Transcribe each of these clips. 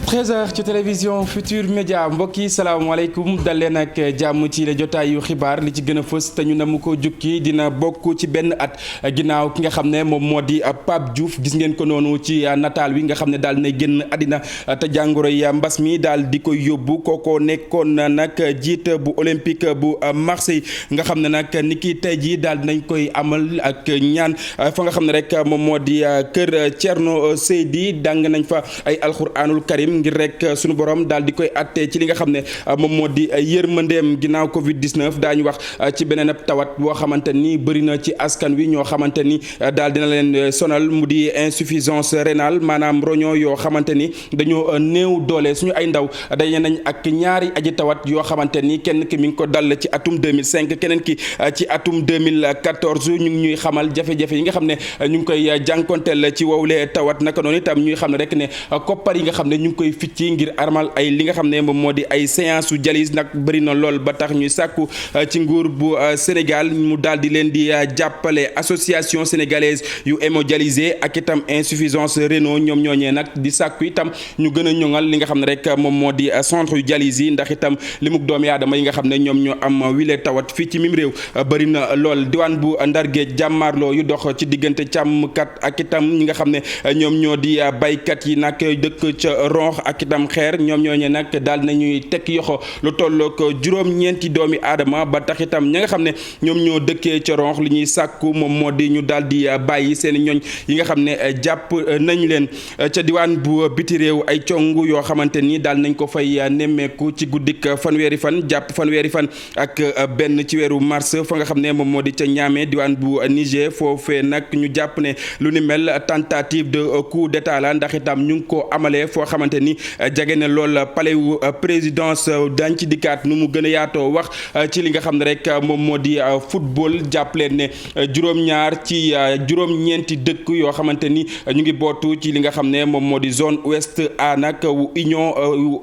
13h ci télévision Futur Média mbokk yi salaamaaleykum dal leen ak jàmm ci la jotaayu xibaar li ci gën a fës te ñu ne mu ko jukki dina bokk ci benn at ginnaaw ki nga xam ne moom moo di Pape Diouf gis ngeen ko noonu ci nataal wi nga xam ne daal nay génn àddina te jàngoro yi mbas mi daal di koy yóbbu kookoo nekkoon nag jiit bu olympique bu Marseille nga xam ne nag ni ki tey jii daal dinañ koy amal ak ñaan fa nga xam ne rek moom moo di kër Thierno Seydi dàng nañ fa ay alxuraanul karim ngir rek sunu borom daal di koy àtte ci li nga xam ne moom moo di yërmandeem ginnaaw Covid 19 daañu wax ci beneen ab tawat boo xamante ni bëri na ci askan wi ñoo xamante ni daal dina leen sonal mu di insuffisance rénale maanaam roño yoo xamante ni dañoo néew doole suñu ay ndaw daje nañ ak ñaari aji tawat yoo xamante ni kenn ki mi ngi ko dal ci atum 2005 keneen ki ci atum 2014 ñu ngi ñuy xamal jafe-jafe yi nga xam ne ñu ngi koy jànkonteel ci wowle tawat naka noonu itam ñuy xam ne rek ne koppar yi nga xam ne ñu ngi koy ficci ngir armal ay li nga xam ne moom moo di ay séance su dialyse nag bëri na lool ba tax ñuy sàkku ci nguur bu Sénégal mu daal di leen di jàppale association sénégalaise yu hémodialysé ak itam insuffisance rénale ñoom ñooñee nag di sàkku itam ñu gën a ñoŋal li nga xam ne rek moom moo di centre yu dialyse yi ndax itam limuk doomi aadama yi nga xam ne ñoom ñoo am wile tawat fii ci mim réew bëri na lool diwaan bu Ndar Géej jàmmaarloo yu dox ci diggante càmmkat ak itam ñi nga xam ne ñoom ñoo di baykat yi nag dëkk ca ronx ak itam xeer ñoom ñooñee nag daal nañuy tekk yoxo lu tollook juróom-ñeenti doomi aadama ba tax itam ña nga xam ne ñoom ñoo dëkkee ca ronx li ñuy sàkku moom moo di ñu daal di bàyyi seen ñooñ yi nga xam ne jàpp nañ leen ca diwaan bu biti réew ay cong yoo xamante ni daal nañ ko fay nemmeeku ci guddik fanweeri fan jàpp fanweeri fan ak benn ci weeru mars fa nga xam ne moom moo di ca Niamey diwaan bu Niger foofee nag ñu jàpp ne lu ni mel tentative de coup d'état la ndax itam ñu ngi ko amalee foo xamante ni jege na lool palais wu présidence dañ ci dikkaat nu mu gën a yaatoo wax ci li nga xam ne rek moom moo di football jàpp leen ne juróom-ñaar ci juróom-ñeenti dëkk yoo xamante ni ñu ngi bootu ci li nga xam ne moom moo di zone ouest A nag wu union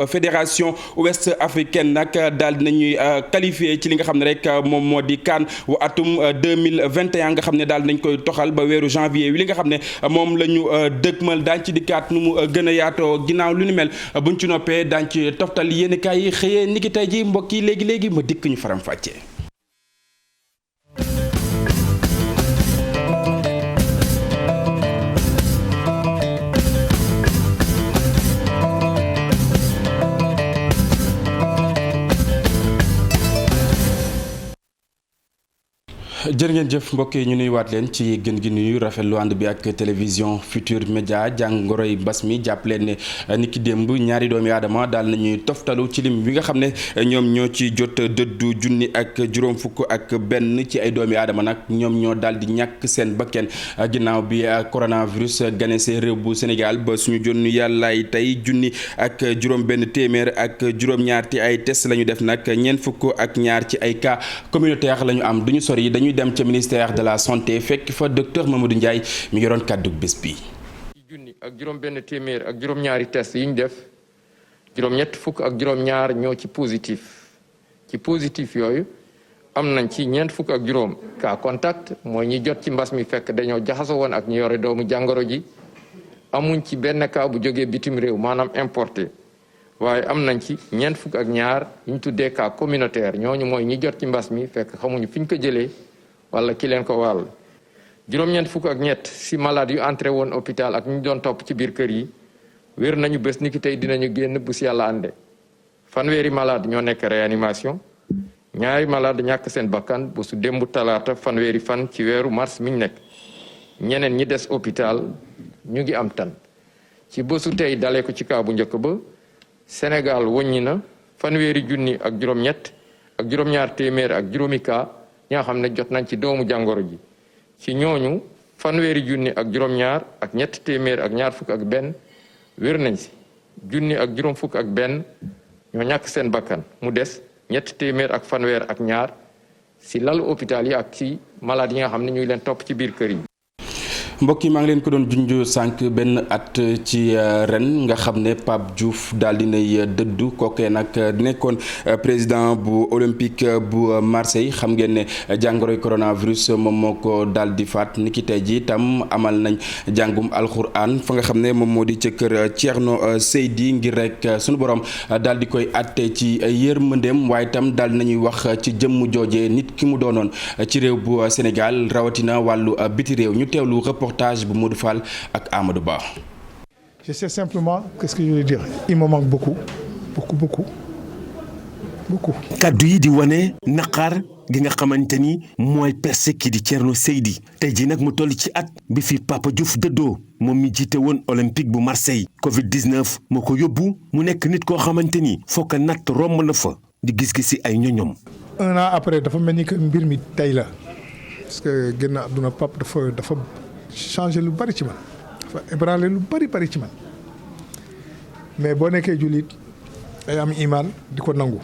fédération ouest africaine nag daal dinañuy qualifié ci li nga xam ne rek moom moo di CAN wu atum 2021 nga xam ne daal nañ koy toxal ba weeru janvier wi li nga xam ne moom la ñu dëgmal daañ ci dikkaat nu mu gën a yaatoo ginnaaw lu ni mel buñ ci noppee daañ ci toftal yéen kaay yi xëyee niki tey ji mbokk yi léegi ma dikk ñu faram fàccee. jërë ngeen jëf mbokk yi ñu nuyuwaat leen ci gën gi nuyu rafetlu ànd bi ak télévision Futur Média jàngoroy mbas mi jàpp leen ne ni ki démb ñaari doomi aadama daal nañuy toftalu ci lim bi nga xam ne ñoom ñoo ci jot dëddu junni ak juróom fukk ak benn ci ay doomi aadama nag ñoom ñoo daal di ñàkk seen bakken ginnaaw bi coronavirus ganese réew bu Sénégal ba suñu jonn yàllaay tey junni ak juróom benn téeméer ak juróom-ñaar ci ay test la ñu def nag ñeent fukk ak ñaar ci ay cas communautaire la ñu am duñu sori dañuy dem ca ministère de la santé fekk fa docteur Mamadou Ndiaye mi ngi doon kàddu bés bi. junni ak juróom benn téeméer ak juróom-ñaari test yi ñu def juróom-ñett fukk ak juróom-ñaar ñoo ci positif yooyu am nañ ci ñeent fukk ak juróom cas contact mooy ñi jot ci mbas mi fekk dañoo jaxasoo woon ak ñu yore doomu jàngoro ji amuñ ci benn cas bu jógee bitim réew maanaam importé waaye am nañ ci ñeent fukk ak ñaar yi ñu tuddee cas communautaire ñooñu mooy ñi jot ci mbas mi fekk xamuñu fi ñu ko jëlee wala ki leen ko wàll juróom-ñeent fukk ak ñett si malade yu entré woon hôpital ak ñu doon topp ci biir kër yi wér nañu bés ni ki tey dinañu génn bu si yàlla ànde fanweeri malade ñoo nekk réanimation ñaari malade ñàkk seen bakkan bu su démb talaata fanweeri fan ci weeru mars miñ nekk ñeneen ñi des hôpital ñu ngi am tan ci bésu tey dalee ko ci kaa bu njëkk ba Sénégal wëññi na fanweeri junni ak juróom-ñett ak juróom-ñaar téeméer ak juróomi kaa ñi nga xam ne jot nañ ci doomu jàngoro ji ci ñooñu fanweeri junni ak juróom-ñaar ak ñett téeméer ak ñaar fukk ak benn wér nañ si junni ak juróom fukk ak benn ñoo ñàkk seen bakkan mu des ñett téeméer ak fanweer ak ñaar si lalu hôpital yi ak ci malade yi nga xam ne ñuy leen topp ci biir kër yi. mbokk yi maa ngi leen ko doon junj sànq benn at ci ren nga xam ne Pape Diouf daal di nay dëddu kookee nag nekkoon président bu olympique bu Marseille xam ngeen ne jàngoroy coronavirus moom moo ko daal di faat niki tey ji itam amal nañ jàngum alxuraan fa nga xam ne moom moo di ca kër Thierno Seydi ngir rek sunu borom daal di koy àtte ci yërmandeem waaye itam daal nañuy wax ci jëmm joojee nit ki mu doonoon ci réew bu Sénégal rawatina wàllu biti réew ñu teewlu reportage bu Modou Fall ak Amadou Ba. Je sais simplement qu'est-ce que je veux dire il me manque beaucoup. kaddu yi di wane naqar gi nga xamante ni mooy perse ki di Thierno Seydi tey jii nag mu toll ci at bi fi Papa Diouf dëddoo moom mi jiite woon olympique bu Marseille Covid-19 moo ko yóbbu mu nekk nit koo xamante ni foo ko natt romb na fa di gis-gisi ay ñoñom. Un an après dafa mel ni que mbir mi tey la parce que génn àdduna Pape dafa changé lu bari ci man dafa ébranlé lu bari ci man mais boo nekkee jullit day am iman di ko nangu.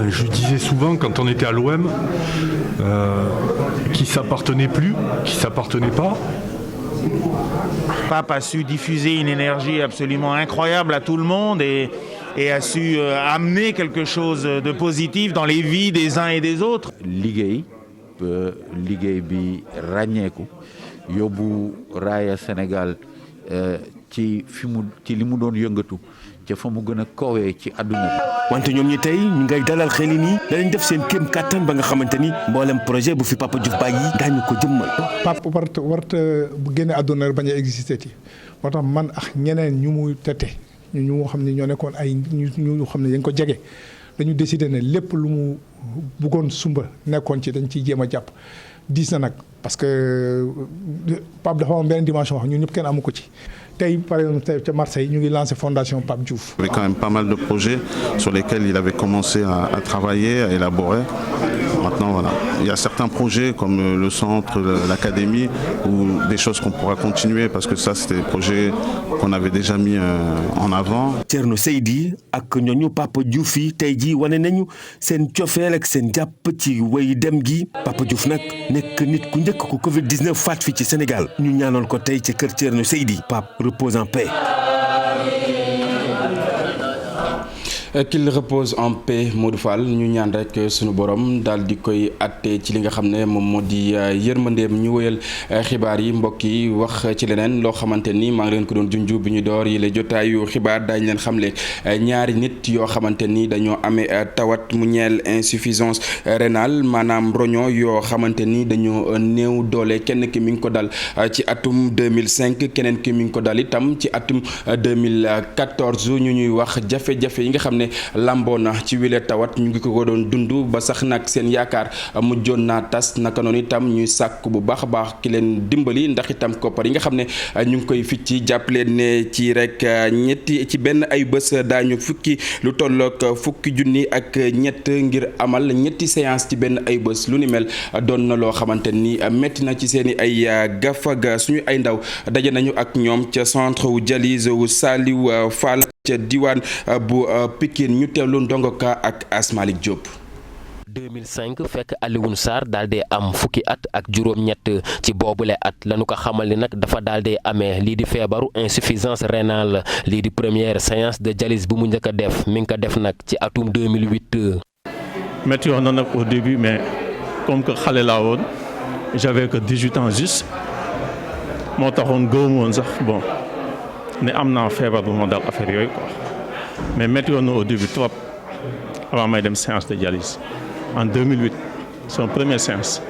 Je disais souvent quand on était à l'OM qui s'appartenait plus, qui s'appartenait pas. Pape a su diffuser une énergie absolument incroyable à tout le monde et a su amener quelque chose de positif dans les vies des uns et des autres. liggéey bi ràññeeku yóbbu raaya Sénégal ci li mu doon yëngatu ca fa mu gën a kowee ci àdduna bi. wante ñoom ñi tey ñu ngay dalal xel yi nii danañ def seen kéem kàttan ba nga xamante ni mboolem projet bu fi Papa Diouf bàyyi daañu ko jëmmal. Pape warta bu génne àdduna bañ a existé ci moo tax man ak ñeneen ñu mu tete ñu xam ne ñoo nekkoon ay ñu xam ne dañ ko jege dañu décidé ne lépp lu mu bëggoon sumba nekkoon ci dañ ciy jéem a jàpp diis na nag parce que Pape dafa am benn dimension wax ñun ñëpp kenn amu ko ci. tey par exemple tey ca Marseille ñu ngi lancé fondation Pape Diouf. Il y avait quand même pas mal de projets sur lesquels il avait commencé à travailler, à élaborer. Maintenant, voilà. Il y a certains projets comme le centre, l'académie, ou des choses qu'on pourra continuer parce que ça, c'était des projets qu'on avait déjà mis en avant. Thierno Seydi ak ñooñu Papa Diouf yi tey jii wane nañu seen cofeel ak seen jàpp ci way dem gi Papa Diouf nag nekk nit ku njëkk ku Covid-19 faat fii ci Sénégal ñu ñaanal ko tey ci kër Thierno Seydi Pape repose en paix. Qu'il repose en paix Modou Fall ñu ñaan rek sunu borom daal di koy àtte ci li nga xam ne moom moo di yërmandeem ñu wëyal xibaar yi mbokk yi wax ci leneen loo xamante ni maa ngi leen ko doon junju bi ñu door yi la jotaayu xibaar daañu leen xamle ñaari nit yoo xamante ni dañoo amee tawat mu ñeel insuffisance rénale maanaam roño yoo xamante ni dañoo néew doole kenn ki mi ngi ko dal ci atum 2005 keneen ki mi ngi ko dal itam ci atum 2014 ñu ñuy wax jafe-jafe yi nga xam ne lamboo na ci wile tawat ñu ngi ko doon dund ba sax nag seen yaakaar mujjoon naa tas naka noonu itam ñuy sàkk bu baax a baax ki leen dimbali ndax itam koppar yi nga xam ne ñu ngi koy ficci jàppaleen ne ci rek ñetti ci benn ay bés daañu lu tollook fukki junni ak ñett ngir amal ñetti séance ci benn ay bés lu ni mel doon na loo xamante ni métti na ci seen i ay gafaga suñu ay ndaw daje nañu ak ñoom ca centre wu dialyse wu Saliou Fall ca diwaan bu Pikine ñu teewlu ndongoka ak Asmalik Diop. 2005 fekk Alioune Sarr daal di am fukki at ak juróom-ñett ci boobule at lañu ko xamal ni nag dafa daal di amee lii di feebaru insuffisance rénale lii di première séance de dialyse bu mu njëkk a def mi ngi ko def nag ci atum 2008. métti woon na nag au début mais comme que xale laa woon j'avais que 18 ans juste moo taxoon gëwuma woon sax bon ne am naa feebar bu ma dal affaire yooyu quoi mais métti woon na au début trop avant may dem séance de dialyse en 2008 son première séance.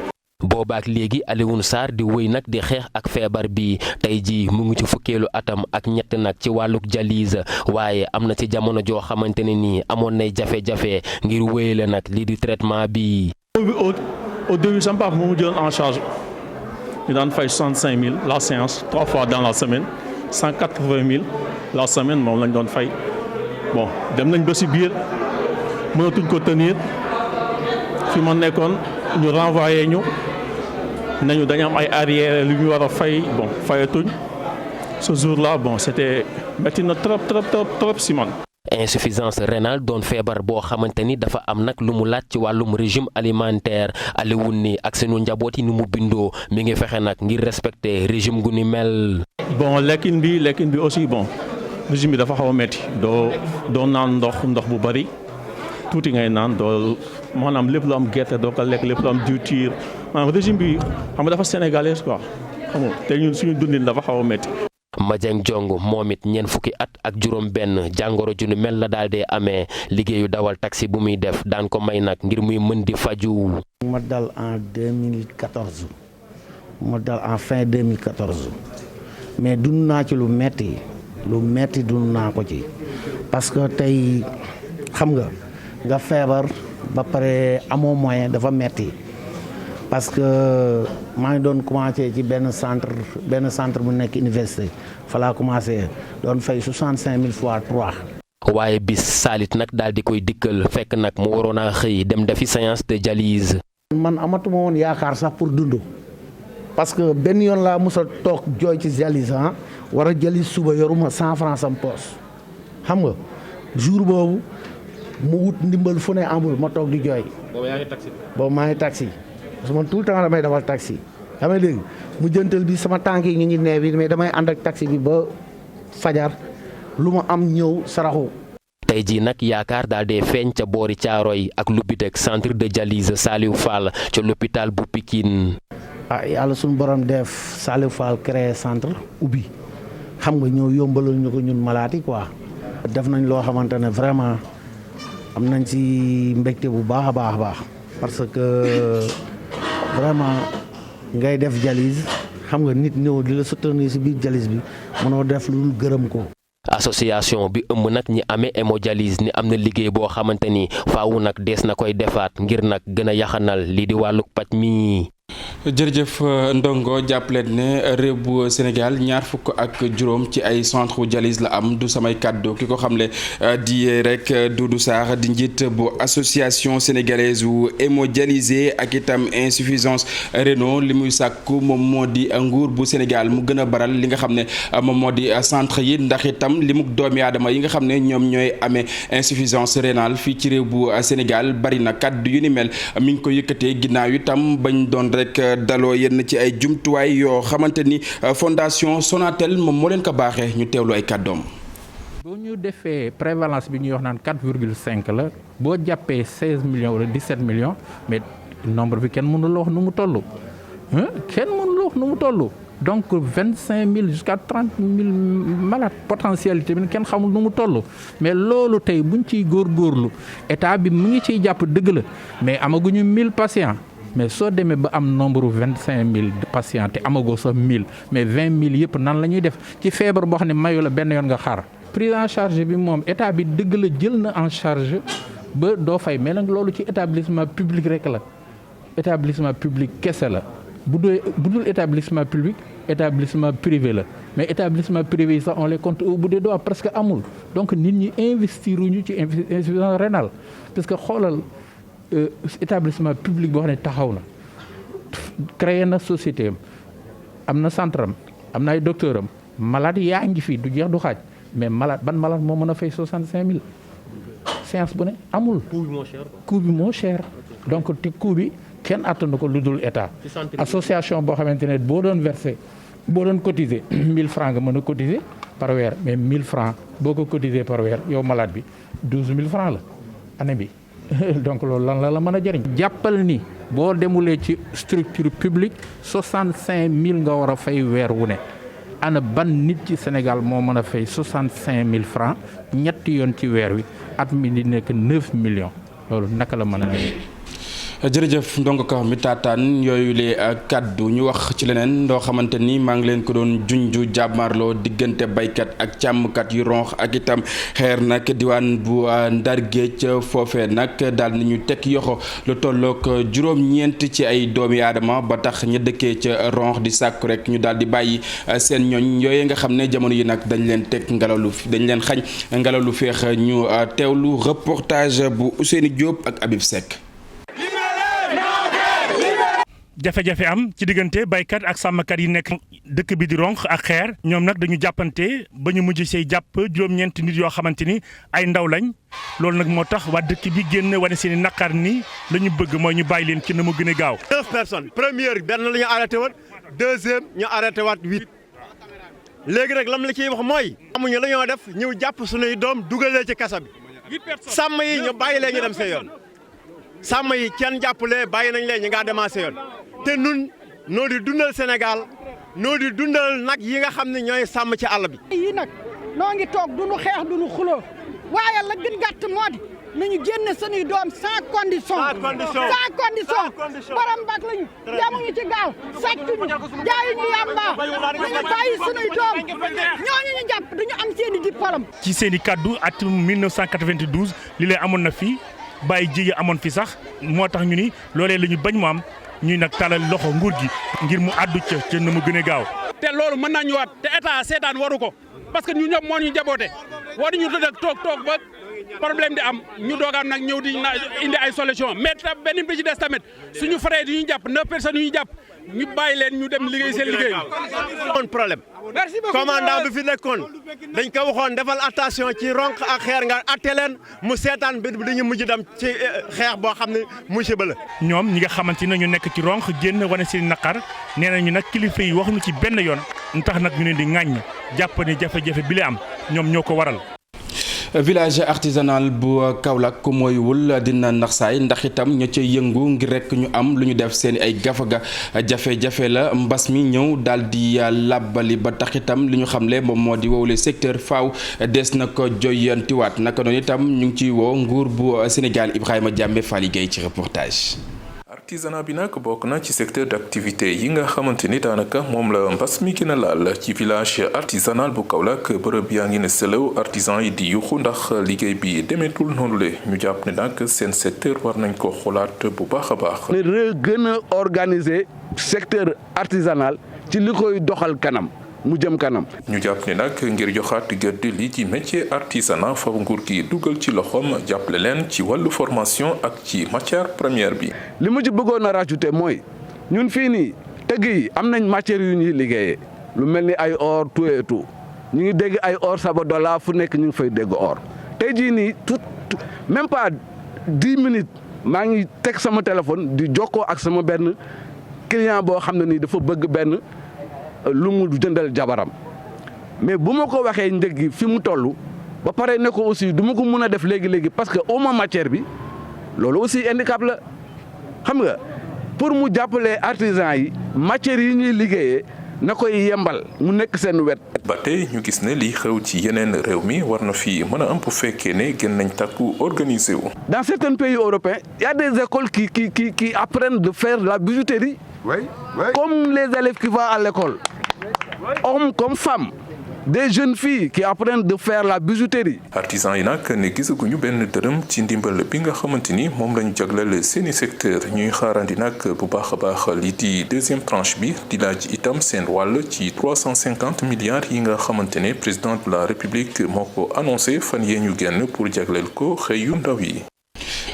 boobaak léegi Alioune Sarr di wéy nag di xeex ak feebar bi tey jii mu ngi ci fukkeelu atam ak ñett nag ci wàlluk dialyse waaye am na ci jamono joo xamante ne nii amoon nay jafe-jafe ngir wéyale nag lii di traitement bi. au début sama papa moo jël en charge ñu daan fay 65 000 la séance 3 fois dans la semaine 180 000 la semaine moom lañ doon fay bon dem nañ ba si biir mënatuñ ko tenir fi ma nekkoon ñu renvoyé ñu nañu dañu am ay arrière lu ñu war a fay bon fayatuñ ce jour là bon c'était métti na trop si man. insuffisance rénale doon feebar boo xamante ni dafa am nag lu mu laaj ci wàllum régime alimentaire Alioune ni ak sunu njaboot yi ni mu bindoo mi ngi fexe nag ngir respecter régime gu ni mel. bon lekkin bi aussi bon régime bi dafa xaw a métti doo naan ndox bu bari tuuti ngay naan doo maanaam lépp lu am gerte doo ko lekk lépp lu am diwtiir maanaam régime bi xam nga dafa sénégalais quoi xam nga te ñun suñu dundin dafa xaw a métti. Madieng Jong moom it ñeent fukki at ak juróom benn jàngoro ju nu mel la daal dee amee liggéeyu dawal taxi bu muy def daan ko may nag ngir muy mën di faju. ma dal en 2014 ma dal en fin 2014 mais dund naa ci lu metti dund naa ko ci parce que tey xam nga feebar ba pare amoo moyen dafa metti parce que maa ngi doon commencé ci benn centre bu nekk université fa laa commencé doon fay 65000 fois 3. waaye bis saalit nag daal di koy dikkal fekk nag mu waroon a xëy dem defi séance de dialyse. man amatuma woon yaakaar sax pour dund parce que benn yoon laa mos a toog jooy ci dialyse war a dialyse suba yoruma 100 francs sam poos xam nga jour boobu mu wut ndimbal fu ne amul ma toog di jooy. boobu maa ngi taxi. parce que man tout le temps damay dawal taxi xam nga dégg mu jëntal bi sama tànk yi ñu ngi neew bi mais damay ànd ak taxi bi ba fajar lu ma am ñëw saraxu. tey jii nag yaakaar daal dee feeñ ca boori Caaroy ak lu bi teg centre de dialyse Saliou Fall ca l'hôpital bu Pikine. yàlla suñu borom def Saliou Fall créé centre ubbi xam nga ñëw yombalal ñu ko ñun malaati quoi. def nañ loo xamante ne vraiment am nañ ci mbégte bu baax a baax parce que. vraiment ngay def dialyse xam nga nit ñëw di la soutenir ci biir dialyse bi mënoo def lu gërëm ko. association bi ëmb nag ñi amee hémodialyse ni am na liggéey boo xamante ni faawu nag dees na koy defaat ngir nag gën a yaxanal lii di wàllug paj mi. jërëjëf Ndongo jàppaleen ne réew bu Sénégal ñaar fukk ak juróom ci ay centre dialyse la am du samay kàddu ki ko xamle di rek Doudou Sarr di njiit bu association sénégalaise wu hémodialysé ak itam insuffisance rénale li muy sàkku moom moo di nguur bu Sénégal mu gën a baral li nga xam ne moom moo di centre yi ndax itam li mu doomi aadama yi nga xam ne ñoom ñooy amee insuffisance rénale fii ci réew bu Sénégal bari na kàddu yu ni mel mi ngi ko yëkkatee ginnaaw itam bañ doon rek daloo yenn ci ay jumtuwaay yoo xamante ni fondation Sonatel moom moo leen ko baaxee ñu teewlu ay kàddoom. bu ñu defee prévalence bi ñuy wax naan 4,5 la boo jàppee 16 millions wala 17 millions mais nombre bi kenn mënu la wax nu mu toll kenn mënu la wax nu mu toll donc 25 000 jusqu'à 30 000 malades potentialité bi kenn xamul nu mu toll mais loolu tey buñ ciy góorgóorlu état bi mu ngi ciy jàpp dëgg la mais amaguñu 1000 patients. mais soo demee ba am nombre 25 000 patients te amagoo sax 1000 mais 20 000 yëpp nan la ñuy def ci feebar boo xam ne mayu la benn yoon nga xaar prise en charge bi moom état bi dëgg la jël na en charge ba doo fay mais nag loolu ci établissement public rek la établissement public kese la bu dul établissement public établissement privé la mais établissement privé yi sax on les compte au bout des doigts presque amul donc nit ñi investiruñu ci insuffisance rénale parce que xoolal. établissement public boo xam ne taxaw na créé na société am na centre am na ay docteur am malade yaa ngi fi du jeex du xaaj mais malade ban malade moo mën a fay 65000 séance bu ne amul. coût bi moo cher donc te coût bi kenn attanu ko lu dul état. association boo xamante ne boo doon versé boo doon cotiser 1000 francs nga mën a cotiser par weer mais 1000 francs boo ko cotiser par weer yow malade bi 12000 francs la année bi. donc loolu lan la mën a jëriñ. jàppal ni boo demulee ci structure publique 65000 nga war a fay weer wu ne ana ban nit ci Sénégal moo mën a fay 65000 francs ñetti yoon ci weer wi at mi di nekk 9 millions loolu naka la mën a nekk. jërëjëf Ndongo Ka mi taataan yooyu lee kaddu ñu wax ci leneen loo xamante ni maa ngi leen ko doon junju jàmmarloo diggante baykat ak càmmkat yu ronx ak itam xeer nag diwaan bu Ndar Géej foofee nag daal nañu teg yoxo lu tollook juróom-ñeent ci ay doomi aadama ba tax ña dëkkee ca ronx di sàkku rek ñu daal di bàyyi seen ñooñ yooyee nga xam ne jamono yi nag dañ leen teg dañ leen xañ ngelaw lu féex ñu teewlu reportage bu Ousseynou Diop ak Habib Seck. jafe-jafe am ci diggante baykat ak sàmmkat yi nekk dëkk bi di Ronk ak Xeer ñoom nag dañu jàppante ba ñu mujj say jàpp juróom-ñeenti nit yoo xamante ni ay ndaw lañ loolu nag moo tax waa dëkk bi génn wane seen i naqar ni la ñu bëgg mooy ñu bàyyi leen ci na mu gën a gaaw. 9 personnes première benn la ñu arrêté woon deuxième ñu arrêté waat 8 léegi rek lam la ciy wax mooy. amuñu la ñoo def ñëw jàpp suñuy doom dugalee ci kasa bi sàmm yi ñu bàyyi leen ñu dem seen yoon sàmm yi kenn jàppalee bàyyi nañ leen ñu ngaa demancé yoon te nun noo di dundal Sénégal noo di dundal nag yi nga xam ne ñooy sàmm ci àll bi. yii nag noo ngi toog duñu xeex duñu xuloo waaye la gën gàtt moo di nañu génne suñuy doom sans condition. borom bak lañu demuñu ci gaal sàccuñu jaayuñu yàmba nañu bàyyi suñuy doom ñooñu ñu jàpp duñu am seeni diplôme. ci seen i kaddu atum 1992 li lay amoon na fi bàyyi jigi amoon fi sax moo tax ñu ni loolee la ñu bañ mu am ñuy nag talal loxo nguur gi ngir mu àddu ca na mu gën a gaaw. te loolu mën naa ñëwaat te état seetaan waru ko parce que ñu ñëpp moo ñu jaboote waruñu toog ba problème di am ñu doogaan nag ñëw di indi ay solution mais tam benn bi ci des tamit suñu frère yi ñu jàpp 9 personnes yu ñu jàpp ñu bàyyi leen ñu dem liggéey seen liggéey. woon problème commandant bi fi nekkoon dañ ko waxoon defal attention ci Ronk ak Xeer nga atte leen mu seetaan bi dañu mujj dem ci xeex boo xam ne musiba la. ñoom ñi nga xamante ne ñu nekk ci Ronk génn wane seen naqar nee nañu nag kilifa yi waxuñu ci benn yoon ñu tax nag ñu leen di ŋàññ jàpp ne jafe-jafe bi la am ñoom ñoo ko waral. village artisanal bu Kaolack ku mooywul dina nax saay ndax itam ña ca yëngu ngir rek ñu am lu ñu def seen ay gafaga jafe-jafe la mbas mi ñëw daal di làbbali ba tax itam li ñu xamle moom moo di wowle secteur faaw des na ko joyantiwaat naka noonu itam ñu ngi ciy woo nguur bu Sénégal Ibrahima Diambe Fally Gueye ci reportage. artisanat bi nag bokk na ci secteur d'activité yi nga xamante ni daanaka moom la mbas mi gën a laal ci village artisanal bu Kaolack bërëb yaa ngi ne sëlëw artisan yi di yuxu ndax liggéey bi demeetul noonu le ñu jàpp ne nag seen secteur war nañ ko xoolaat bu baax a baax. ne gën a organiser secteur artisanal ci li koy doxal kanam mu jëm kanam. ñu jàpp ne nag ngir joxaat gëdd lii ci métier artisanat fa nguur gi dugal ci loxoom jàppale leen ci wàllu formation ak ci matière première bi. li ma ci bëggoon a rajouter mooy ñun fii nii tëgg yi am nañ matière yu ñuy liggéeyee lu mel ni ay or tout et tout ñu ngi dégg ay or Sabadola fu nekk ñu ngi fay dégg or tey jii nii tout même pas 10 minutes maa ngi teg sama téléphone di jokkoo ak sama benn client boo xam ne nii dafa bëgg benn. lu mu jëndal jabaram mais bu ma ko waxee njëg gi fi mu toll ba pare ne ko aussi du ma ko mën a def léegi parce que au moins matière bi loolu aussi handicap la xam nga pour mu jàppale artisan yi matière yi ñuy liggéeyee na koy yembal mu nekk seen wet. ba tey ñu gis ne lii xew ci yeneen réew mi war na fi mën a am bu fekkee ne gën nañ takku organiser wu. dans certains pays européens il y a des écoles qui apprennent de faire la bijouterie. Oui. Comme les élèves qui vont à l'école. Hommes comme femmes. Des jeunes filles qui apprennent de faire la bijouterie. artisan yi nag ne gisaguñu benn dërëm ci ndimbal bi nga xamante ni moom lañu jagleel seeni secteur ñuy xaarandi nag bu baax a baax lii di deuxième tranche bi di laaj itam seen wàll ci 350 milliards yi nga xamante ne président de la république moo ko annoncé fan yee ñu génn pour jagleel ko xëyu ndaw yi.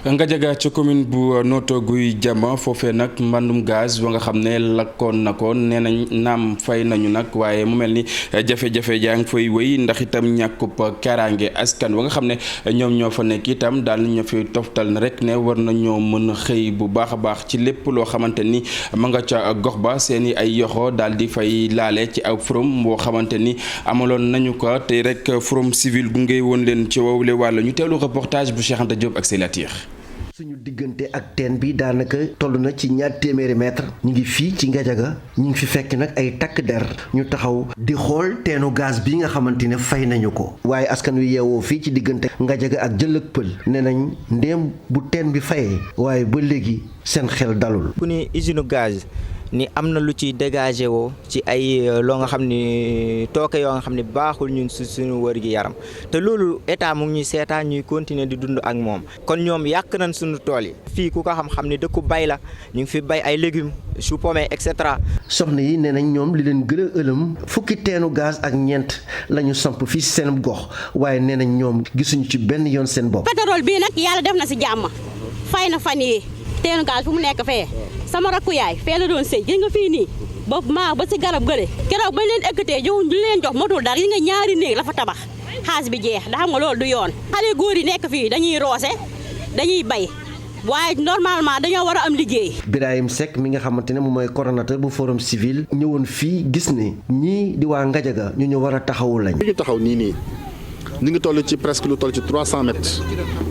nga jaga ca commune bu Notto Gouye Diama foofee nag mbandum gaz wa nga xam ne lakkoon na ko nee nañ naam fay nañu nag waaye mu mel ni jafe-jafe yaa ngi fay wéy ndax itam ñàkkub kaaraange askan wa nga xam ne ñoom ñoo fa nekk itam daal ñu fi toftal na rek ne war nañoo mën a xëy bu baax a baax ci lépp loo xamante ni ma nga ca gox ba seeni ay yoxo daal di fay laale ci aw forum boo xamante ni amaloon nañu ko te rek forum civil gunge woon leen ci wowle wàll ñu teewlu reportage bu Cheikh Anta Diop ak Seylatir. suñu diggante ak teen bi daanaka toll na ci 200 mètres ñu ngi fii ci Ngajaga ñu ngi fi fekk nag ay takk der ñu taxaw di xool teenu gaz bi nga xamante ne fay nañu ko waaye askan wi yeewoo fii ci diggante Ngajaga ak Jëllëg Pël nee nañ ndéem bu teen bi fayee waaye ba léegi seen xel dalul. ku ni usine gaz ni am na lu ci dégagé woo ci ay loo nga xam ni tooke yoo nga xam ni baaxul ñun suñu wër gi yaram te loolu état mu ngi ñuy seetaan ñuy continuer di dund ak moom kon ñoom yàq nañ suñu tool yi fii ku ko xam ni dëkku bay la ñu ngi fi bay ay légumes chou pommé et cetera. soxna yi nee nañ ñoom li leen gën a ëlëm fukki teenu gaz ak ñeent la ñu samp fii si seen gox waaye nee nañ ñoom gisuñu ci benn yoon seen bopp. pétrole bii nag yàlla def na si jàmm fay na fan yi teenu gaz fu mu nekk fee sama rakku yaay fee la doon sëy gis nga fii nii ba si garab gële keroog bañ leen ëkkatee jow ñu leen jox motul dara yi nga ñaari néeg la fa tabax xaas bi jeex da xam nga loolu du yoon xale góor yi nekk fii dañuy roose dañuy bay waaye normalement dañoo war a am liggéey. Birahim Seck mi nga xamante ne moom mooy coordonnateur bu forum civil ñëwoon fii gis ne ñii di waa Ngadiaga ñu war a taxawu lañ. li ñu taxaw nii ñu ngi toll ci presque lu toll ci 300 mètres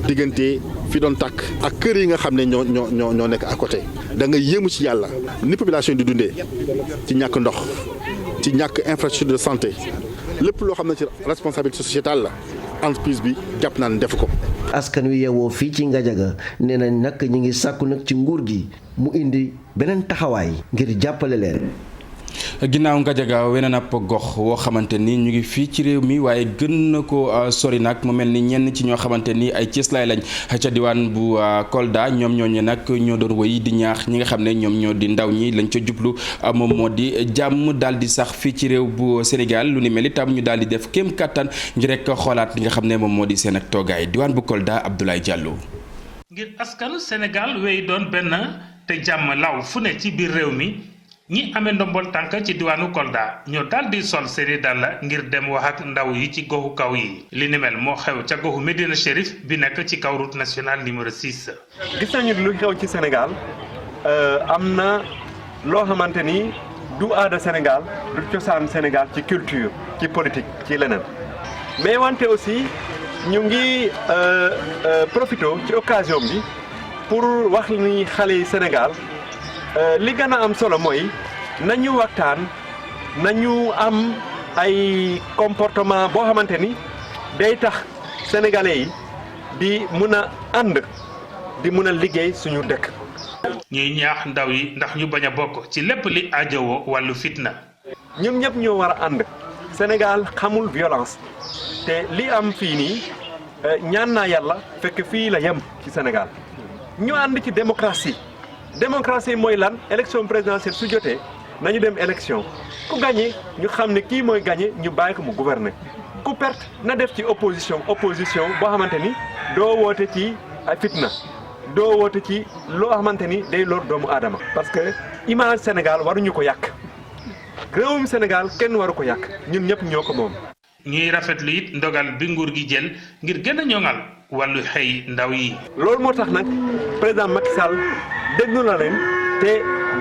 diggante fi doon tàkk ak kër yi nga xam ne ñoo nekk à côté. da nga yéemu ci yàlla ni population di dundee ci ñàkk ndox ci ñàkk infrastructure de santé lépp loo xam ne ci responsabilité sociétale la entreprise bi jàpp naa ne def ko. askan wi yeewoo fii ci Ngadiaga nee nañ nag ñu ngi sàkku nag ci nguur gi mu indi beneen taxawaay ngir jàppale leen. ginnaaw Ngadiaga weneen ab gox woo xamante ni ñu ngi fii ci réew mi waaye gën na ko sori nag mu mel ni ñenn ci ñoo xamante ni ay cëslaay lañ ca diwaan bu Kolda ñoom ñooñu nag ñoo doon wëy di ñaax ñi nga xam ne ñoom ñoo di ndaw ñi lañ ca jublu moom moo di jàmm daal di sax fii ci réew bu Sénégal lu ni mel itam ñu daal di def kéem kattan ngir rek xoolaat li nga xam ne moom moo di seen ak toogaay diwaan bu Kolda Abdoulaye Diallo. ngir askanu Sénégal wéy doon benn te jàmm law fu ne ci biir réew mi. ñi amee ndombol tànk ci diwaanu Kolda ñoo daal di sol seeni dàll ngir dem wax ak ndaw yi ci goxu kaw yi li ni mel moo xew ca goxu Médina Chérif bi nekk ci kaw route nationale numéro 6. gis nañu lu xew ci Sénégal am na loo xamante ni du aada Sénégal du cosaan Sénégal ci culture ci politique ci leneen mais wante aussi ñu ngi profité ci occasion bi pour wax ni xale yi Sénégal. li gën a am solo mooy nañu waxtaan nañu am ay comportement boo xamante ni day tax sénégalais yi di mun a ànd di mun a liggéey suñu dëkk. ñuy ñaax ndaw yi ndax ñu bañ a bokk ci lépp li ajowoo wàllu fitna. ñun ñëpp ñoo war a ànd Sénégal xamul violence te li am fii nii ñaan naa yàlla fekk fii la yem ci Sénégal ñu ànd ci démocratie. démocratie mooy lan élection présidentielle su jotee nañu dem élection ku gagné ñu xam ne kii mooy gagné ñu bàyyi ko mu gouverner ku perte na def ci opposition boo xamante ni doo woote ci fitna doo woote ci loo xamante ni day lor doomu aadama. parce que image Sénégal waruñu ko yàq réewum Sénégal kenn waru ko yàq ñun ñëpp ñoo ko moom. ñuy rafetlu it ndogal bi nguur gi jël ngir gën a ñoŋal wàllu xëy ndaw yi. loolu moo tax nag président Macky Sall déglu na leen te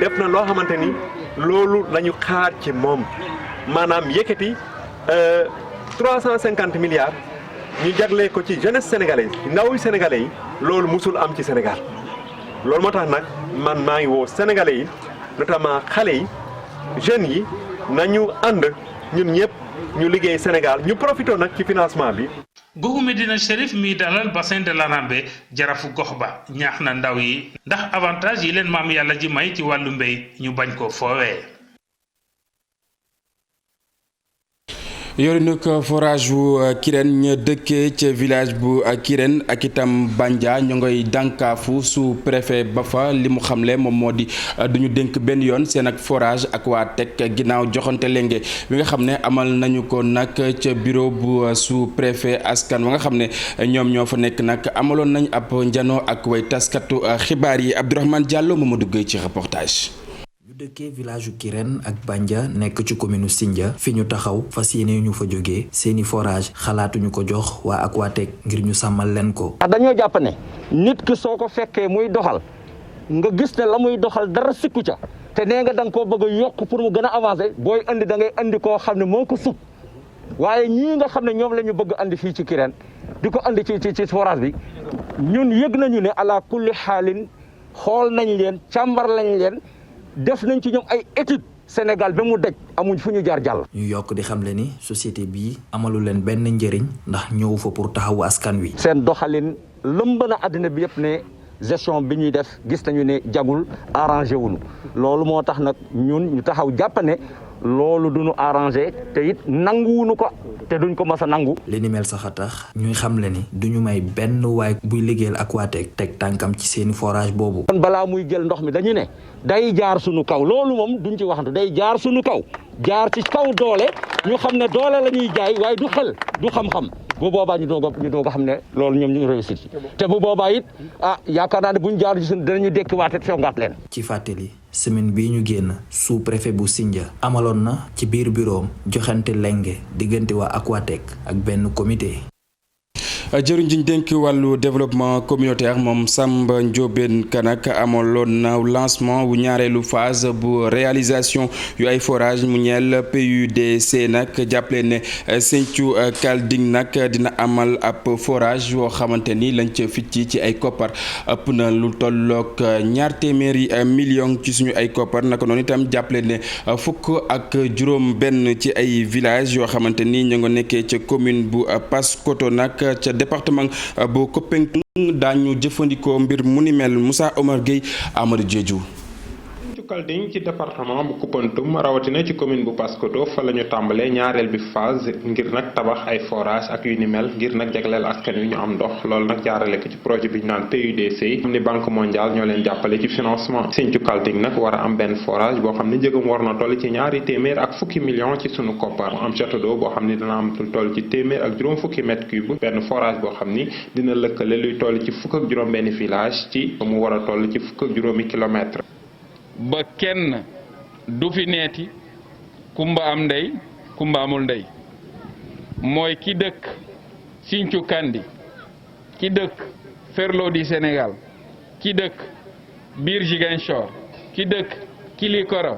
def na loo xamante ni loolu la ñu xaar ci moom maanaam yëkkati 350 milliards ñu jagle ko ci jeunesse sénégalaise ndaw yi sénégalais yi loolu musul am ci Sénégal loolu moo tax nag man maa ngi woo sénégalais yi notamment xale yi jeunes yi nañu ànd ñun ñëpp ñu liggéey Sénégal ñu profité nag ci financement bi. goxu Médina Chérif mi dalal bassin de l'Anambé jarafu gox ba ñaax na ndaw yi ndax avantage yi leen maam yàlla ji may ci wàllu mbéy ñu bañ ko foowee. yori nag forage bu Kirène ña dëkkee ca village bu Kirène ak itam Bandia ñu ngay dànkaafu sous préfet ba fa li mu xamle moom moo di duñu dénk benn yoon seen ak forage ak waa teg ginnaaw joxante lenge bi nga xam ne amal nañu ko nag ca bureau bu sous préfet askan wa nga xam ne ñoom ñoo fa nekk nag amaloon nañ ab njano ak way taskatu xibaar yi Abdourahmane Diallo moo ma duggee ci reportage. dëkkee village u Kirène ak Bandia nekk ci commune Sindia fi ñu taxaw fas yéene ñu fa jógee seeni forage xalaatuñu ko jox waa Aquatech ngir ñu sàmmal leen ko. dañoo jàpp ne nit ki soo ko fekkee muy doxal nga gis ne la muy doxal dara sikku ca te nee nga da nga koo bëgg a yokk pour mu gën a avancer booy andi da ngay andi koo xam ne moo ko sut waaye ñii nga xam ne ñoom la ñu bëgg andi fii ci Kirène di ko andi ci forage bi ñun yëg nañu ne ala kulli xaalin xool nañ leen càmbar lañ leen. def nañ ci ñoom ay étude Sénégal ba mu daj amuñ fu ñu jaar jàll. ñu yokk di xamle ni société bii amalu leen benn njëriñ ndax ñëw fa pour taxawu askan wi. seen doxalin lëmb na àddina bi yëpp ne gestion bi ñuy def gis nañu ne jagul arrangé wuñu loolu moo tax nag ñun ñu taxaw jàpp ne loolu duñu arrangé te it nanguwuñu ko te duñ ko mas a nangu. li ni mel sax a tax ñuy xamle ni duñu may benn waay buy liggéeyal Aquatech teg tànkam ci seeni forage boobu. kon balaa muy jël ndox mi dañu ne day jaar suñu kaw loolu moom duñ ci waxantu day jaar suñu kaw jaar ci kaw doole ñu xam ne doole la ñuy jaay waaye du xel du xam-xam bu boobaa ñu doog a xam ne loolu ñoom ñu réussir ci te bu boobaa it yaakaar naa ne bu ñu jaar ci suñ danañu dekkiwaate songaat leen. ci fàttali semaine bii ñu génn sous-préfet bu Sindia amaloon na ci biir bureau joxante lenge diggante waa Aquatec ak benn comité. jëriñ ji ñu dénk wàllu développement communautaire moom Samba Ndiobène Kanak amaloon na lancement wu ñaareelu phase bu réalisation yu ay forage mu ñeel PUDC nag jàppale ne Sinthiou Kalding nag dina amal ab forage yoo xamante ni lañ ca ficci ci ay koppar ëpp na lu tolloog 200 millions ci suñu ay koppar naka noonu itam jàppale ne fukk ak juróom benn ci ay village yoo xamante ni ñu nga nekkee ca commune bu Paskoto nag ca département bu Kopentoum daañu jëfandikoo mbir mu ni mel Moussa Omar Gueye Amadou Diédhiou. Kalding ci département bu Koumpentoum rawatina ci commune bu Paskoto fa la ñu tàmbalee ñaareel bi phase ngir nag tabax ay forage ak yu ni mel ngir nag jagleel askan wi ñu am ndox loolu nag jaarale ko ci projet bi ñu naan PUDC am ni banque mondiale ñoo leen jàppale ci financement Sinthiou Kalding nag war a am benn forage boo xam ne njëgam war na toll ci 200 ak fukki millions ci sunu koppar am château d'eau boo xam ni dina am lu toll ci 100 ak juróom fukki mètre cube benn forage boo xam ni dina lëkkale luy toll ci fukk ak juróom benn village ci mu war a toll ci fukk ak juróomi kilomètre ba kenn du fi neeti kumba am ndey kumba amul ndey mooy ki dëkk Sinthiou Kandi ki dëkk Ferlo du Sénégal ki dëkk biir Ziguinchor ki dëkk Kilikoro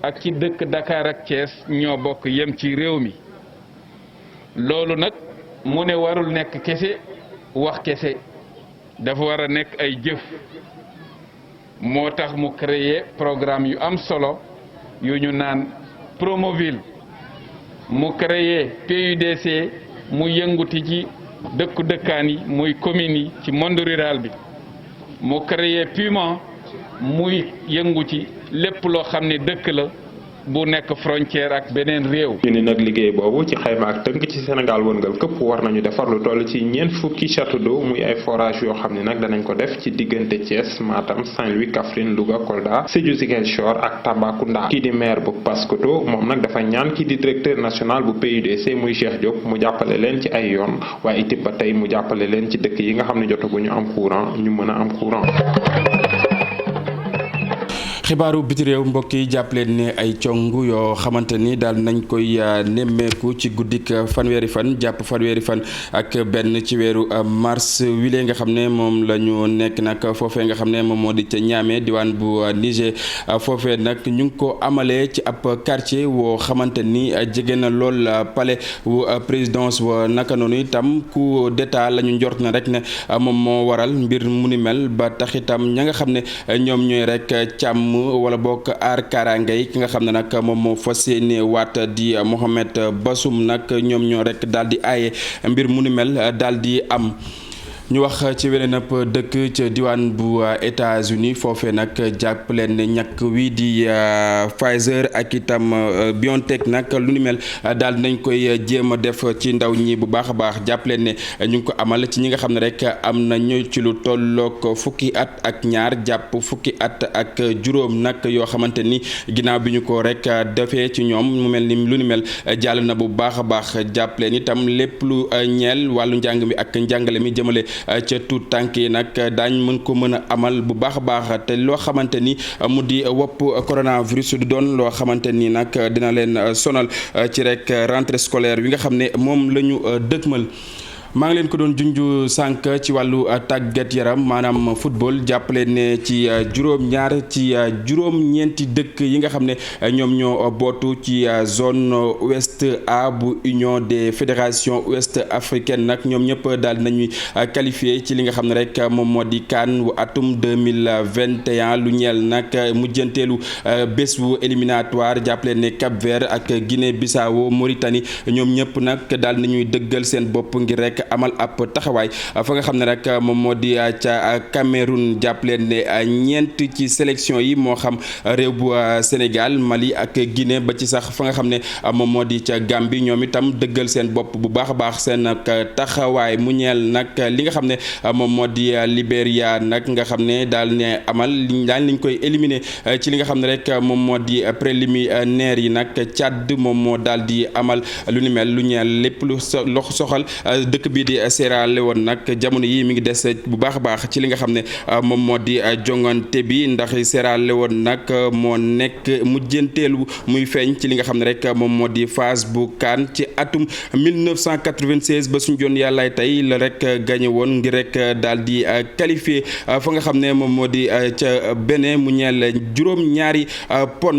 ak ki dëkk Dakar ak Thiès ñoo bokk yem ci réew mi loolu nag mu ne warul nekk kese wax kese dafa war a nekk ay jëf moo tax mu créer programme yu am solo yu ñu naan Promoville mu créer PUDC mu yënguti ci dëkkaan yi muy communes yi ci monde rural bi mu créer Puma muy yëngu ci lépp loo xam ne dëkk la bu nekk frontière ak beneen réew. ñu ni nag liggéey boobu ci xayma ak tënk ci Sénégal wëngal këpp war nañu defar lu toll ci 4 fukki château d'eau muy ay forage yoo xam ne nag danañ ko def ci diggante Thiès Matam Saint-Louis Kaffrine Louga Kolda Sédhiou Ziguinchor ak Tambacounda. kii di maire bu Paskoto moom nag dafa ñaan kii di directeur national bu PUDC muy Cheikh Diop mu jàppale leen ci ay yoon waaye itam ba tey mu jàppale leen ci dëkk yi nga xam ne jotaguñu am courant ñu mën a am courant. xibaaru biti réew mbokk yi jàppaleen ne ay cong yoo xamante ni daal nañ koy nemmeeku ci guddik fanweeri fan jàpp fanweeri fan ak benn ci weeru mars wile nga xam ne moom la ñu nekk nag foofee nga xam ne moom moo di ca Niamey diwaan bu Niger foofee nag ñu ngi ko amalee ci ab quartier woo xamante ni jege na lool palais wu présidence wa naka noonu itam coup d'état la ñu njort na rek ne moom moo waral mbir mu ni mel ba tax itam ña nga xam ne ñoom ñooy rek càmm wala bokk aar kaaraangay ki nga xam ne nag moom moo fas yéene waat di Mohamed Bassoum nag ñoom ñoo rek daal di aaye mbir mu ni mel daal di am. ñu wax ci weneen ab dëkk ca diwaan bu États-Unis foofee nag jàpp leen ne ñàkk wi di Pfizer ak itam BioNTech nag lu ni mel daal nañ koy jéem a def ci ndaw ñi bu baax a baax jàpp leen ne ñu ngi ko amal ci ñi nga xam ne rek am nañu ci lu tollook fukki at ak ñaar jàpp fukki at ak juróom nag yoo xamante ni ginnaaw bi ñu ko rek defee ci ñoom mu mel ni lu ni mel jàll na bu baax a baax jàpp leen itam lépp lu ñeel wàllu njàng mi ak njàngale mi jëmale ca tuut tànk yi nag daañ mën ko mën a amal bu baax a baax te loo xamante ni mu di wopp coronavirus du doon loo xamante ni nag dina leen sonal ci rek rentrée scolaire bi nga xam ne moom la ñu dëgmal. maa ngi leen ko doon junju sànq ci wàllu tàggat yaram maanaam football jàppale ne ci juróom-ñaar ci juróom-ñeenti dëkk yi nga xam ne ñoom ñoo bootu ci zone ouest A bu Union des fédérations ouest africaines nag ñoom ñëpp daal nañuy qualifié ci li nga xam ne rek moom moo di CAN wu atum 2021 lu ñeel nag mujjanteelu bés bu éliminatoire jàppale ne Cap Vert ak Guinée Bissau Mauritanie ñoom ñëpp nag daal nañuy dëggal seen bopp ngir rek amal ab taxawaay fa nga xam ne rek moom moo di ca Cameroun jàpp leen ne ñeent ci sélection yi moo xam réew bu Sénégal Mali ak Guinée ba ci sax fa nga xam ne moom moo di ca Gambie ñoom itam dëggal seen bopp bu baax a baax seen taxawaay mu ñeel nag li nga xam ne moom moo di Libéria nag nga xam ne daal ne amal liñ koy éliminer ci li nga xam ne rek moom moo di préliminaire yi nag Tchad moom moo daal di amal lu ni mel lu ñeel lépp lu soxal dëkk bii di Sierra Leone nag jamono yi mi ngi des bu baax a baax ci li nga xam ne moom moo di jongante bi ndax Sierra Leone nag moo nekk mujjanteelu muy feeñ ci li nga xam ne rek moom moo di phase bu CAN ci atum 1996 ba suñu joon yàllaay tey la rek gagné woon ngir rek daal di qualifié fa nga xam ne moom moo di ca Bénin mu ñeel juróom-ñaari pon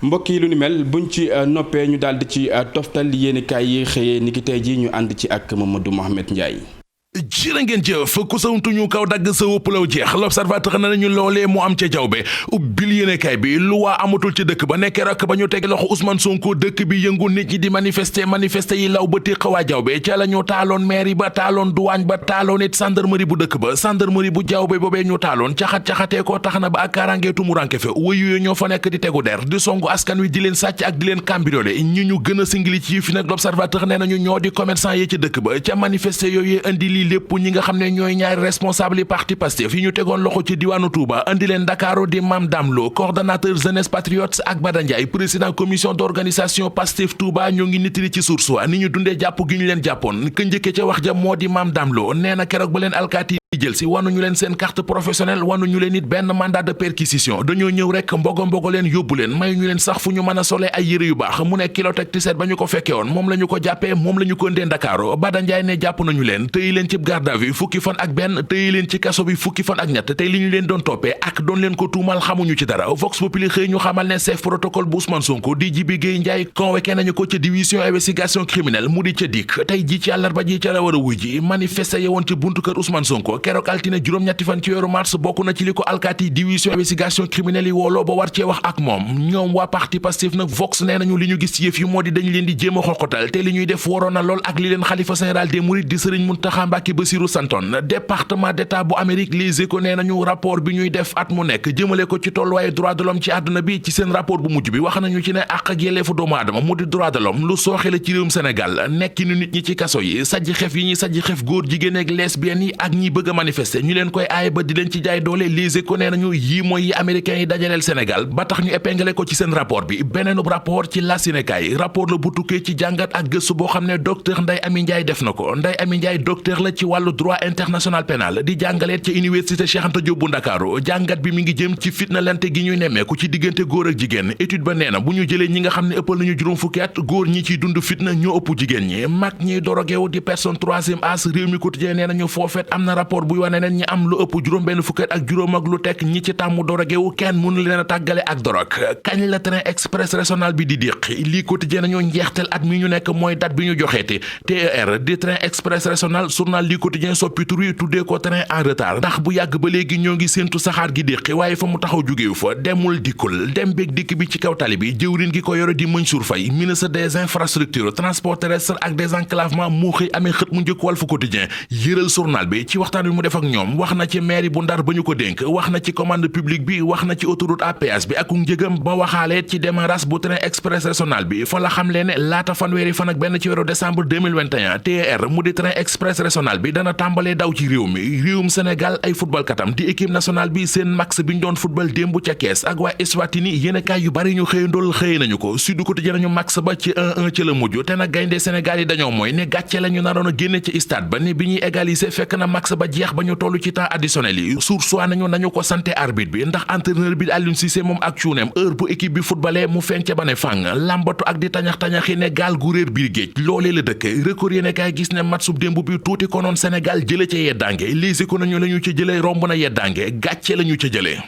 mbokk yi lu ni mel buñ ci noppee ñu daal di ci toftal yéenekaay yi xëyee niki tey ji ñu ànd ci ak Mamadou Mohamed Ndiaye. jërë ngeen jëf ku sawuntuñu kaw dagg sa wëppalaw jeex l'observateur na nañu loolee mu am ca jawbe ubbil yéenekaay bi lu waa amatul ci dëkk ba nekkee rek ba ñu teg loxo Ousmane Sonko dëkk bi yëngu nit ñi di manifester yi law ba téq waa jawbe ca la ñu taaloon mairie ba taaloon douane ba taaloon it gendarmerie bu dëkk ba gendarmerie bu jawbe boobee ñu taaloon caxat-caxatee ko tax na ba ak kaaraangeetu mu ranke fe wëyu ñoo fa nekk di tegu der di songu askan wi di leen sàcc ak di leen cambriolé ñu gën a singili ci fi nag l'observateur nee nañu ñoo di commerçant yi ci dëkk ba ca manifester yooyu indi lii lépp ñi nga xam ne ñooy ñaari responsable yi parti Pastef yi ñu tegoon loxo ci diwaanu Touba andi leen Dakaaru di Mame Dame Lo coordonnateur jeunesse patriote ak Bada Ndiaye président commission d'organisation Pastef Touba ñoo ngi nitiri ci source wa ni ñu dundee jàpp gi ñu leen jàppoon ka njëkkee ca wax ja moo di Mame Dame Lo nee na keroog ba leen alkaati jël si wanuñu leen seen carte professionnelle wanuñu leen it benn mandat de perquisition dañoo ñëw rek mbogo leen yóbbu leen may ñu leen sax fu ñu mën a solee ay yére yu baax mu ne kilo teg tiset ba ñu ko fekke woon moom la ñu ko jàppee moom la ñu ko ndee Ndakaaru Bada Ndiaye ne jàpp nañu leen tëyi leen ci garde à vue fukki fan ak benn tëyi leen ci kaso bi fukki fan ak ñett tey li ñu leen doon toppee ak doon leen ko tuumal xamuñu ci dara Vox Populi xëy ñu xamal ne chef protocole bu Ousmane Sonko di Djibi Gueye Ndiaye convoqué nañu ko ca division investigation criminelle mu di ca dikk tey ji ci àllarba ji ca la war a wuy ji manifesté ye woon ci buntu kër Ousmane Sonko keroog altine ñetti fan ci weeru mars bokk na ci li ko alkaati division investigation criminelle yi wooloo ba war cee wax ak moom ñoom waa parti Pastef nag Vox nee nañu li ñu gis ci yëf yi moo di dañu leen di jéem a xoxotal te li ñuy def waroon na lool ak li leen xalifa général des mourides di Serigne Mountakha Mbacké Bassirou santoon département d'état bu Amérique Les Échos nee nañu rapport bi ñuy def at mu nekk jëmale ko ci tolluwaayu droit de l'homme ci àdduna bi ci seen rapport bu mujj bi wax nañu ci ne àq ak yelleefu doomu aadama mu di droit de l'homme lu sooxe la ci réewum Sénégal nekki nu nit ñi ci kaso yi sajji xef yi ñuy sajji xef góor jigéen ak lesbiennes yi ak ñi bëgg a manifester ñu leen koy aaye ba di leen ci jaay doole Les Échos nee nañu yii mooy yi américains yi dajaleel Sénégal ba tax ñu épinglé ko ci seen rapport bi beneenub rapport ci la Sénégal rapport la bu tukkee ci jàngat ak gëstu boo xam ne docteur Ndeye Amy Ndiaye def na ko Ndeye Amy Ndiaye docteur la ci wàllu droit international pénal di jàngaleet ci université Cheikh Anta Diop bu Ndakaaru jàngat bi mi ngi jëm ci fitnalante gi ñuy nemmeeku ci diggante góor ak jigéen étude ba nee na bu ñu jëlee ñi nga xam ne ëppal nañu juróom fukki at góor ñi ciy dund fitna ñoo ëpp jigéen ñi mag ñiy dorogewu di personne troisième âge réew mi quotidien nee nañu foofeet am na rapport buy wane ne ñi am lu ëpp juróom benn fukki at ak juróom ak lu tekk ñi ci tàmmu dorogewu kenn mënu leen a tàggale ak dorog kañ la train express régional bi di déq lii quotidien nañoo njeexteel at mi ñu nekk mooy date bi ñu joxeeti TER di train express régional journal lii quotidien soppi tur yi tuddee ko train en retard ndax bu yàgg ba léegi ñoo ngi séentu saxaar gi déqi waaye fa mu taxaw jógewu fa demul dikkul dem beeg dikk bi ci kaw tali bi jëwrin gi ko yore di Mansour Faye ministre des infrastructures transport terrestre ak désenclavement mu xëy amee xët mu njëkk Walf Quotidien yëral journal bi ci waxtaan wi mu def ak ñoom wax na ci mairie bu Ndar ba ñu ko dénk wax na ci commande publique bi wax na ci autoroute à péage bi ak njëgam ba waxaale ci démarrage bu train express régional bi fa la xam leen ne laata fanweeri fan ak benn ci weeru décembre 2021 TER mu di train express régional bi dana tàmbalee daw ci réew mi réewum Sénégal ay football katam di équipe nationale bi seen max bi ñu doon football démb ca Kees ak waa Eswatini yéenekaay yu bari ñu xëyandool xëy nañu ko Sud Quotidien nañu max ba ci 1-1 ci la mujj te nag gaynde Sénégal yi dañoo mooy ne gàcce la ñu naroon a génne ci stade ba ne bi ñuy égaliser fekk na max ba jeex ba ñu toll ci temps additionnel yi sursoi nañu ko santé arbitre bi ndax entraîneur bi Aliou Cissé moom ak cuuneem heure bu équipe bi footballé mu feeñ ca ba ne fàng lambatu ak di tañax-tañaxi ne gaal gu réer biir géej loolee la dëkk record yéene kaay gis ne match sub démb bi tuuti konoon Sénégal jële ca yeddaange Les Échos nañu la ñu ca jëlee romb na yeddaange gàcce la ñu ca jëlee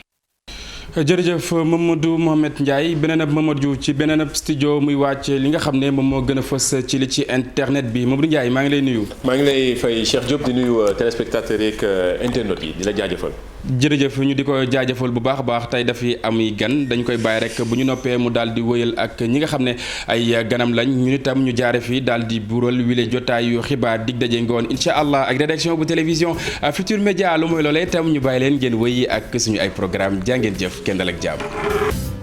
jërëjëf Mamadou Mohamed Ndiaye beneen ab Mamadou ci beneen ab studio muy wàcc li nga xam ne moom moo gën a fës ci li ci internet bi Mamadou Ndiaye maa ngi lay nuyu. maa ngi lay fay Cheikh Diop di nuyu téléspectateurs yeeg internautes yi di la jaajëfal. jërëjëf ñu di ko jaajëfal bu baax a baax tey dafi amuy gan dañ koy bàyyi rek bu ñu noppee mu daal di wëyal ak ñi nga xam ne ay ganam lañ ñun itam ñu jaare fi daal di buural wile jotaayu xibaar dig daje ngoon incha allah ak rédaction bu télévision Futurs Médias lu mooy loolee itam ñu bàyyi leen ngeen wëyi ak suñu ay programme jaa ngeen jëf kenn dal ak jàmm